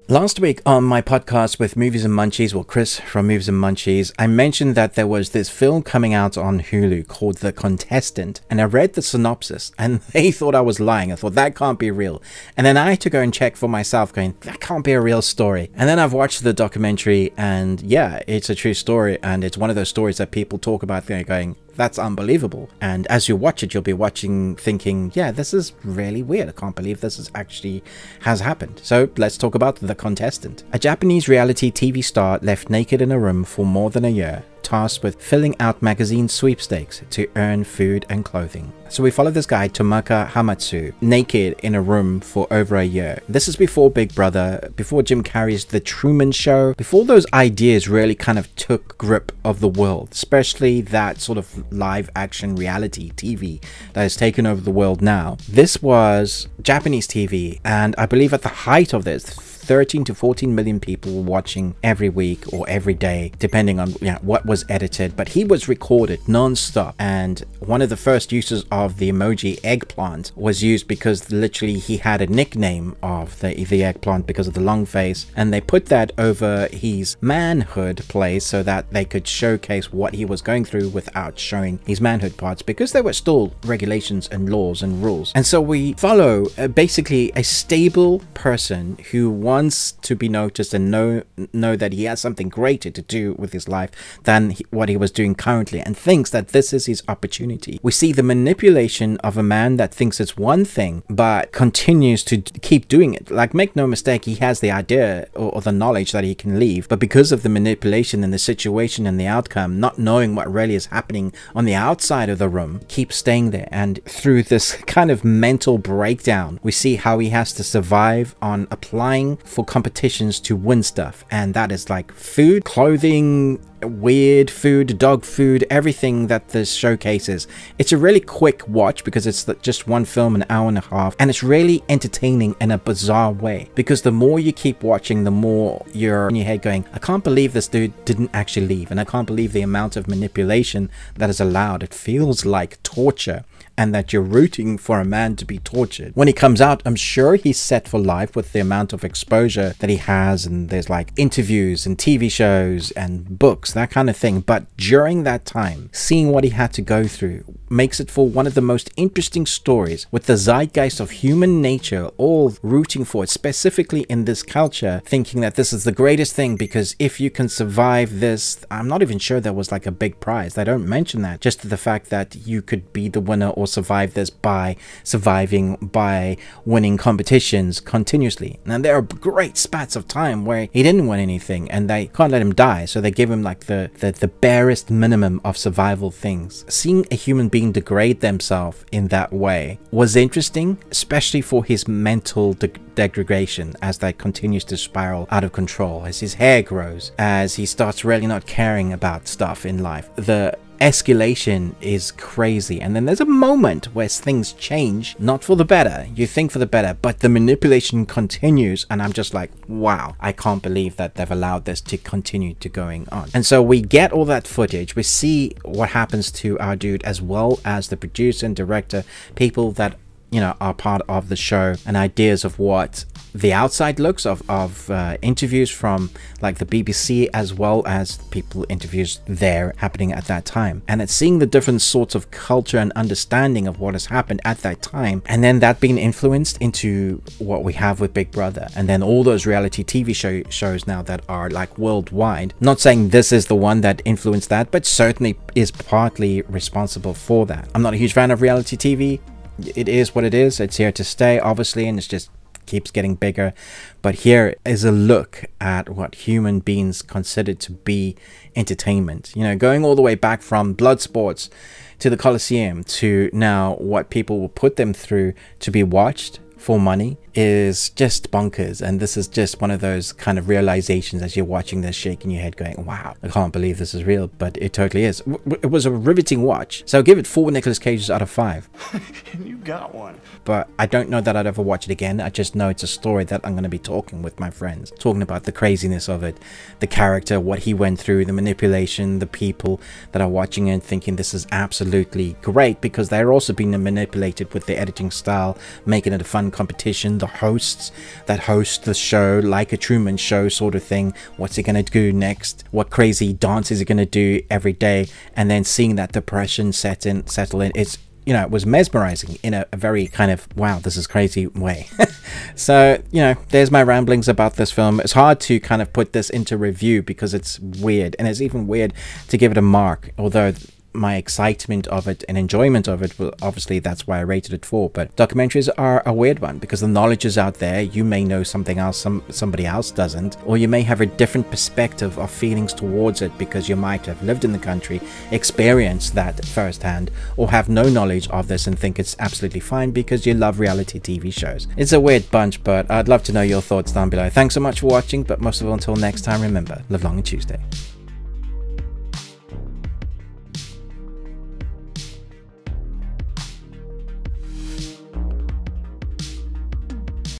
Last week on my podcast with Movies and Munchies, well, Chris from Movies and Munchies, I mentioned that there was this film coming out on Hulu called The Contestant, and I read the synopsis and they thought I was lying. I thought that can't be real. And then I had to go and check for myself going, that can't be a real story. And then I've watched the documentary and yeah, it's a true story, and it's one of those stories that people talk about going, that's unbelievable. And as you watch it, you'll be watching thinking, yeah, this is really weird. I can't believe this is actually has happened. So let's talk about The Contestant. A Japanese reality TV star left naked in a room for more than a year, tasked with filling out magazine sweepstakes to earn food and clothing. So we follow this guy, Tomaka Hamatsu, naked in a room for over a year. This is before Big Brother, before Jim Carrey's The Truman Show, before those ideas really kind of took grip of the world, especially that sort of live action reality TV that has taken over the world now. This was Japanese TV, and I believe at the height of this, 13 to 14 million people were watching every week or every day, depending on what was edited. But he was recorded non-stop, and one of the first uses of the emoji eggplant was used because literally he had a nickname of the eggplant because of the long face, and they put that over his manhood place so that they could showcase what he was going through without showing his manhood parts, because there were still regulations and laws and rules. And so we follow basically a stable person who wants to be noticed and know that he has something greater to do with his life than what he was doing currently, and thinks that this is his opportunity. We see the manipulation of a man that thinks it's one thing but continues to keep doing it. Like, make no mistake, he has the idea or the knowledge that he can leave, but because of the manipulation and the situation and the outcome, not knowing what really is happening on the outside of the room, keeps staying there. And through this kind of mental breakdown, we see how he has to survive on applying for competitions to win stuff, and that is like food, clothing, weird food, dog food, everything that this showcases. It's a really quick watch because it's just one film, an hour and a half, and it's really entertaining in a bizarre way, because the more you keep watching, the more you're in your head going, I can't believe this dude didn't actually leave, and I can't believe the amount of manipulation that is allowed. It feels like torture, and that you're rooting for a man to be tortured. When he comes out, I'm sure he's set for life with the amount of exposure that he has, and there's like interviews and TV shows and books, that kind of thing. But during that time, seeing what he had to go through makes it for one of the most interesting stories, with the zeitgeist of human nature all rooting for it, specifically in this culture, thinking that this is the greatest thing, because if you can survive this, I'm not even sure there was like a big prize. They don't mention that, just the fact that you could be the winner or survive this by winning competitions continuously. And there are great spats of time where he didn't win anything and they can't let him die, so they give him like the barest minimum of survival things. Seeing a human being degrade themselves in that way was interesting, especially for his mental degradation as that continues to spiral out of control, as his hair grows, as he starts really not caring about stuff in life. The escalation is crazy, and then there's a moment where things change, not for the better, you think for the better, but the manipulation continues, and I'm just like, wow, I can't believe that they've allowed this to continue to going on. And so we get all that footage, we see what happens to our dude, as well as the producer and director, people that are part of the show, and ideas of what the outside looks of interviews from like the BBC, as well as people interviews there happening at that time. And it's seeing the different sorts of culture and understanding of what has happened at that time, and then that being influenced into what we have with Big Brother, and then all those reality TV shows now that are like worldwide. Not saying this is the one that influenced that, but certainly is partly responsible for that. I'm not a huge fan of reality TV. It is what it is. It's here to stay, obviously, and it's just keeps getting bigger. But here is a look at what human beings consider to be entertainment, going all the way back from blood sports to the Colosseum to now what people will put them through to be watched for money is just bonkers. And this is just one of those kind of realizations as you're watching this, shaking your head going, wow, I can't believe this is real, but it totally is. It was a riveting watch, so I'll give it 4 Nicolas Cages out of 5. You got one. but I don't know that I'd ever watch it again. I just know it's a story that I'm going to be talking with my friends, talking about the craziness of it, the character, what he went through, the manipulation, the people that are watching it thinking this is absolutely great because they're also being manipulated with the editing style, making it a fun competition. The hosts that host the show, like a Truman Show sort of thing, what's he going to do next, what crazy dance is he going to do every day, and then seeing that depression settle in. It's, you know, it was mesmerizing in a very kind of, wow, this is crazy way. So, you know, there's my ramblings about this film. It's hard to kind of put this into review because it's weird, and it's even weird to give it a mark, although my excitement of it and enjoyment of it, well, obviously that's why I rated it 4. But documentaries are a weird one because the knowledge is out there. You may know something else somebody else doesn't, or you may have a different perspective of feelings towards it because you might have lived in the country, experienced that firsthand, or have no knowledge of this and think it's absolutely fine because you love reality TV shows. It's a weird bunch, but I'd love to know your thoughts down below. Thanks so much for watching, but most of all, until next time, remember, live long and Tuesday.